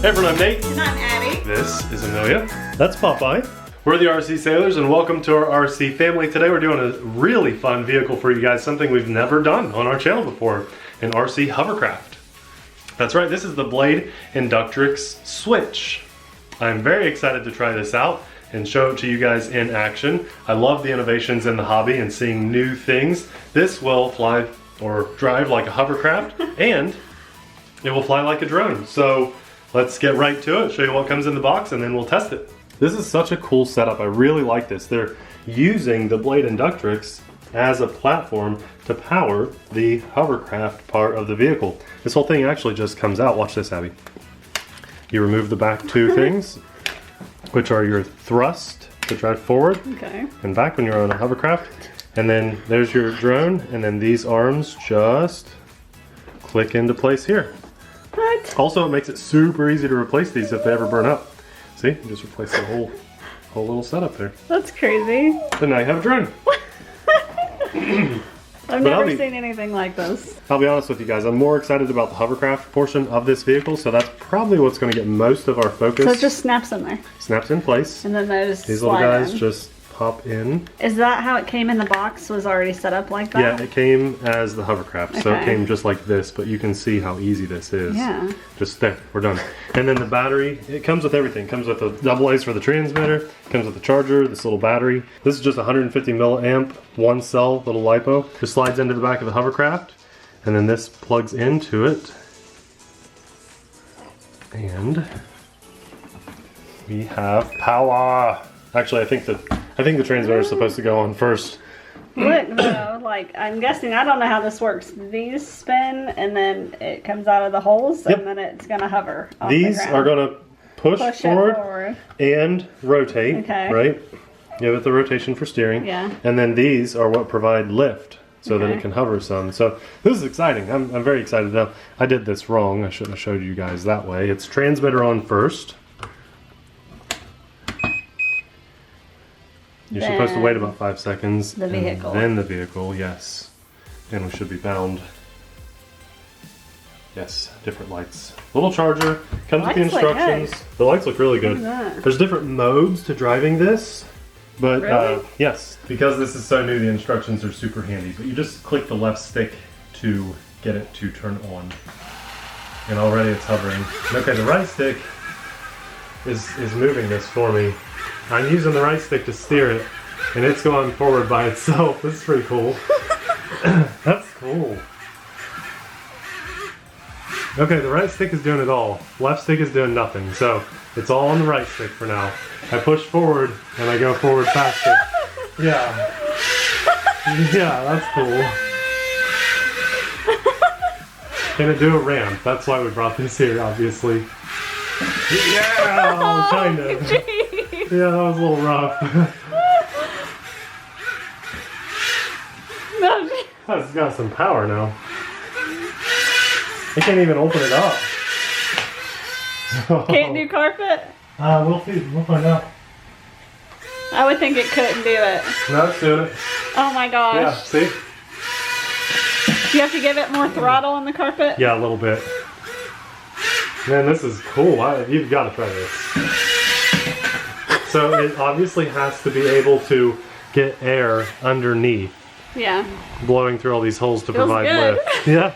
Hey everyone, I'm Nate. And I'm Abby. This is Amelia. That's Popeye. We're the RC Sailors and welcome to our RC family. Today we're doing a really fun vehicle for you guys, something we've never done on our channel before, an RC Hovercraft. That's right, this is the Blade Inductrix Switch. I'm very excited to try this out and show it to you guys in action. I love the innovations in the hobby and seeing new things. This will fly or drive like a hovercraft and it will fly like a drone. So let's get right to it, show you what comes in the box, and then we'll test it. This is such a cool setup. I really like this. They're using the Blade Inductrix as a platform to power the hovercraft part of the vehicle. This whole thing actually just comes out. Watch this, Abby. You remove the back two things, which are your thrust to drive forward and back when you're on a hovercraft. And then there's your drone, and then these arms just click into place here. What? Also, it makes it super easy to replace these if they ever burn up. See, you just replace the whole little setup there. That's crazy. So now you have a drone. I've never seen anything like this. I'll be honest with you guys, I'm more excited about the hovercraft portion of this vehicle, so that's probably what's going to get most of our focus. So it just snaps in there. Snaps in place. And then these little guys just pop in. Is that how it came in the box? Was already set up like that? Yeah, it came as the hovercraft, so it came just like this, but you can see how easy this is. Yeah. Just there, we're done. And then the battery, it comes with everything. It comes with the double A's for the transmitter, comes with the charger, this little battery. This is just 150 milliamp, one cell little LiPo. Just slides into the back of the hovercraft, and then this plugs into it. And we have power. Actually, I think the transmitter is supposed to go on first. Look, though, like, I'm guessing, I don't know how this works. These spin, and then it comes out of the holes, and then it's going to hover off These the ground. are going to push forward and rotate, right? Give it the rotation for steering. Yeah. And then these are what provide lift, so that it can hover some. So this is exciting. I'm very excited. Now, I did this wrong. I shouldn't have showed you guys that way. It's transmitter on first. You're supposed to wait about 5 seconds. The vehicle. And then the vehicle, yes. And we should be bound. Yes, different lights. Little charger. Comes with the instructions. The lights look really good. There's different modes to driving this. But yes, because this is so new, the instructions are super handy. But you just click the left stick to get it to turn on. And already it's hovering. Okay, the right stick is moving this for me. I'm using the right stick to steer it, and it's going forward by itself. This is pretty cool. That's cool. Okay, the right stick is doing it all. Left stick is doing nothing, so it's all on the right stick for now. I push forward, and I go forward faster. Yeah. Yeah, that's cool. Can it do a ramp? That's why we brought this here, obviously. Yeah, kind of. Yeah, that was a little rough. It's got some power now. I can't even open it up. Can't do carpet? We'll find out. I would think it couldn't do it. No, it's doing it. Oh my gosh. Yeah, see? You have to give it more throttle on the carpet? Yeah, a little bit. Man, this is cool. You've got to try this. So it obviously has to be able to get air underneath. Yeah. Blowing through all these holes to provide lift. Yeah.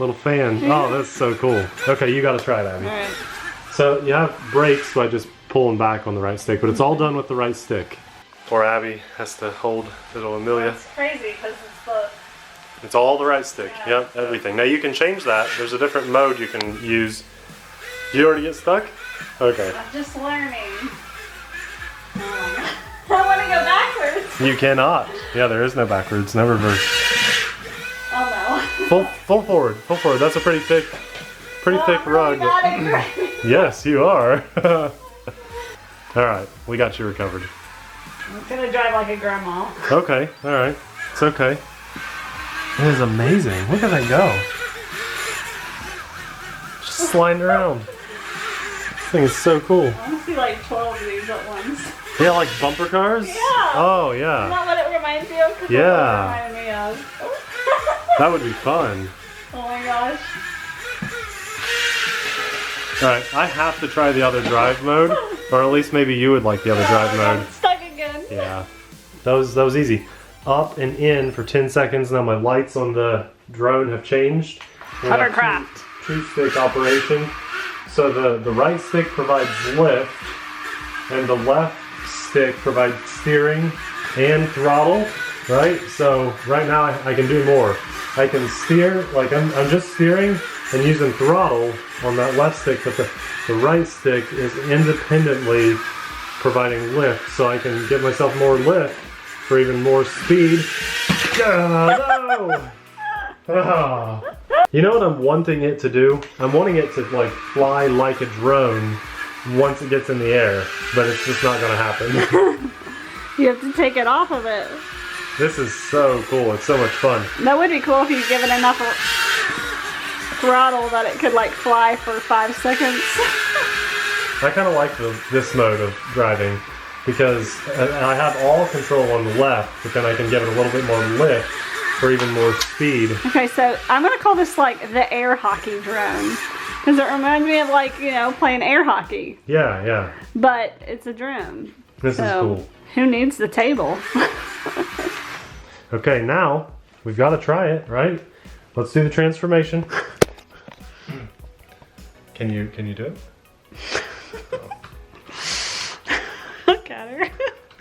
Little fan. Oh, that's so cool. Okay, you got to try it, Abby. All right. So you have brakes by just pulling back on the right stick, but it's all done with the right stick. Poor Abby has to hold little Amelia. That's crazy because It's all the right stick. Yep, everything. Now you can change that. There's a different mode you can use. Do you already get stuck? Okay. I'm just learning. Oh my God. I want to go backwards. You cannot. Yeah, there is no backwards, no reverse. Oh no. Full forward. Full forward. That's a pretty thick rug. Yes, you are. Alright, we got you recovered. I'm gonna drive like a grandma. Okay, alright. It's okay. It is amazing. Look at that go. Just sliding around. This thing is so cool. I want to see like 12 of these at once. Yeah, like bumper cars? Yeah. Oh, yeah. Isn't that what it reminds you of? Yeah. It reminded me of. That would be fun. Oh my gosh. Alright, I have to try the other drive mode, or at least maybe you would like the other drive mode. I'm stuck again. Yeah, that was easy. Up and in for 10 seconds. Now my lights on the drone have changed. Hovercraft. Two stick operation. So the right stick provides lift, and the left stick provides steering and throttle, right? So right now I can do more. I can steer, like I'm just steering and using throttle on that left stick, but the right stick is independently providing lift, so I can give myself more lift for even more speed. No! Ah. You know what I'm wanting it to do? I'm wanting it to like fly like a drone once it gets in the air, but it's just not gonna happen. You have to take it off of it. This is so cool. It's so much fun. That would be cool if you give it enough throttle that it could like fly for 5 seconds. I kind of like this mode of driving because I have all control on the left, but then I can give it a little bit more lift for even more speed. Okay, so I'm gonna call this like the air hockey drone because it reminds me of like, you know, playing air hockey. Yeah, yeah. But it's a drone. This is cool. Who needs the table? Okay, now we've got to try it, right? Let's do the transformation. Can you do it? Look at her.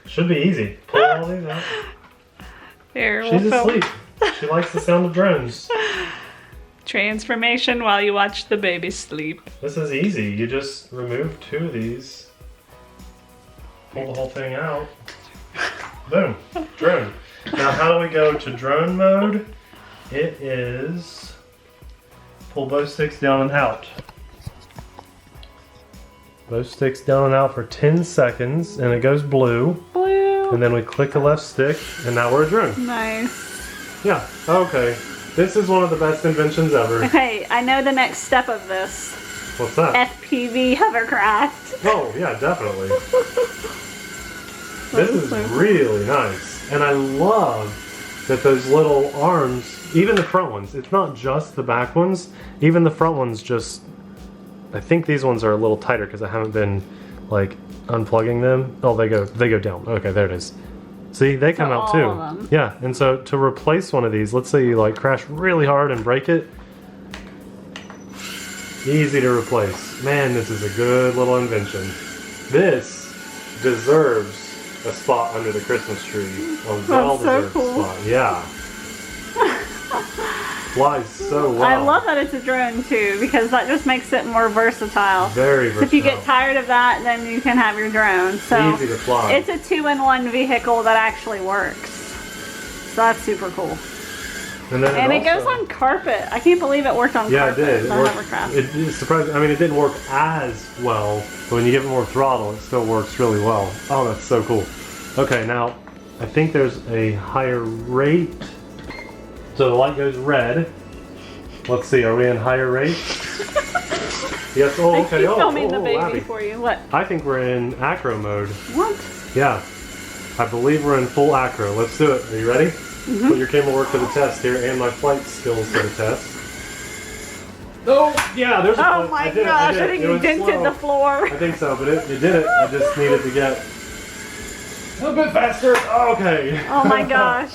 Should be easy. Pull all these out. Here, She's asleep. She likes the sound of drones. Transformation while you watch the baby sleep. This is easy. You just remove 2 of these. Pull the whole thing out. Boom. Drone. Now how do we go to drone mode? It is pull both sticks down and out. Both sticks down and out for 10 seconds and it goes blue. Blue. And then we click the left stick and now we're a drone. Nice. Yeah, okay. This is one of the best inventions ever. Okay, I know the next step of this. What's that? FPV hovercraft. Oh, yeah, definitely. This is really nice. And I love that those little arms, even the front ones, it's not just the back ones, even the front ones just, I think these ones are a little tighter because I haven't been like unplugging them. Oh, they go down. Okay, there it is. See, they come out too. All of them. Yeah, and so to replace one of these, let's say you like crash really hard and break it, easy to replace. Man, this is a good little invention. This deserves a spot under the Christmas tree. A well-deserved spot. Yeah. Flies so well. I love that it's a drone too because that just makes it more versatile. Very versatile. So if you get tired of that, then you can have your drone. So easy to fly. It's a 2-in-1 vehicle that actually works. So that's super cool. And then it goes on carpet. I can't believe it worked on carpet. Yeah, it did. The Hovercraft. It's surprising. I mean, it didn't work as well, but when you give it more throttle, it still works really well. Oh, that's so cool. Okay, now I think there's a higher rate. So the light goes red. Let's see, are we in higher rate? Yes, oh, okay. I keep filming the baby Abby. for you. What? I think we're in acro mode. What? Yeah, I believe we're in full acro. Let's do it. Are you ready? Mm-hmm. Put your camera work to the test here and my flight skills to the test. Oh, yeah, there's a Oh my gosh, I think you dented the floor. I think so, but it did it. I just needed to get a little bit faster. Oh, okay. Oh my gosh.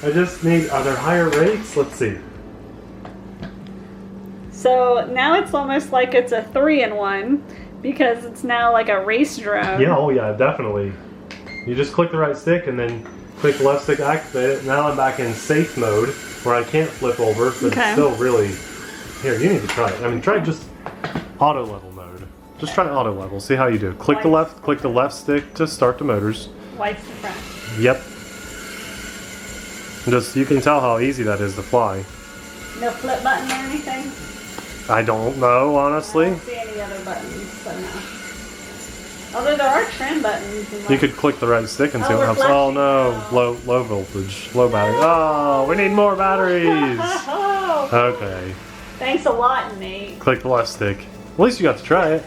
I just need, are there higher rates? Let's see. So now it's almost like it's a 3-in-1 because it's now like a race drone. Yeah, oh yeah, definitely. You just click the right stick and then click the left stick, activate it. Now I'm back in safe mode where I can't flip over, but it's still really... Here, you need to try it. I mean, try just auto level mode. Just try auto level, see how you do. Click the left stick to start the motors. White's the front. Yep. Just, you can tell how easy that is to fly. No flip button or anything? I don't know, honestly. I don't see any other buttons, so no. Although there are trim buttons. And You could click the right stick and see what happens. Oh no, low voltage, low battery. Oh, we need more batteries. Okay. Thanks a lot, Nate. Click the left stick. At least you got to try it.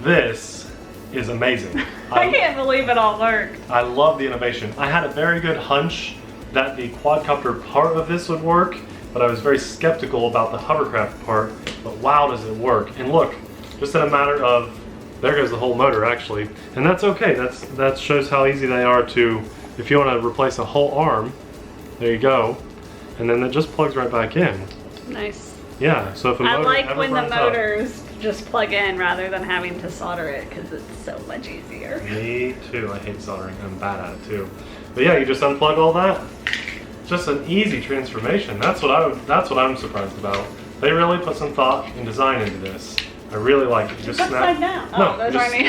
This is amazing. I can't believe it all worked. I love the innovation. I had a very good hunch that the quadcopter part of this would work, but I was very skeptical about the hovercraft part. but wow, does it work. And look, just in a matter of, there goes the whole motor actually. And that's okay, that shows how easy they are to, if you want to replace a whole arm, there you go. And then it just plugs right back in. Nice. Yeah, so if a motor I like ever when the burns up- motors just plug in rather than having to solder it because it's so much easier. Me too, I hate soldering, I'm bad at it too. But yeah, you just unplug all that. Just an easy transformation. That's what I'm surprised about. They really put some thought and design into this. I really like it. Just upside snap. down. No, Oh, those just, aren't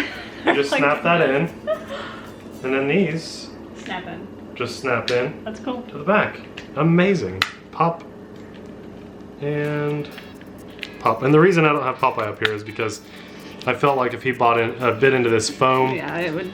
you just snap that in, and then these Snap in. just snap in That's cool. to the back. Amazing. Pop and pop. And the reason I don't have Popeye up here is because I felt like if he bought in a bit into this foam. Yeah, it would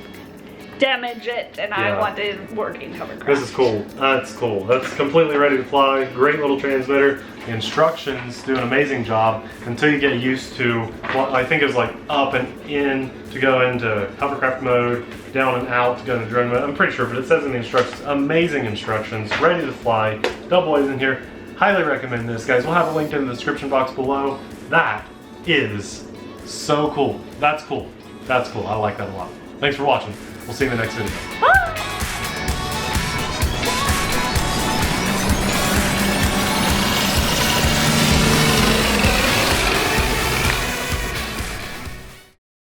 damage it, and I Yeah. wanted working hovercraft. This is cool. That's cool. That's completely ready to fly. Great little transmitter. The instructions do an amazing job until you get used to what I think is like up and in to go into hovercraft mode, down and out to go into drone mode. I'm pretty sure, but it says in the instructions, amazing instructions, ready to fly. Double A's in here. Highly recommend this, guys. We'll have it linked in the description box below. That is so cool. That's cool. That's cool. I like that a lot. Thanks for watching. We'll see you in the next video.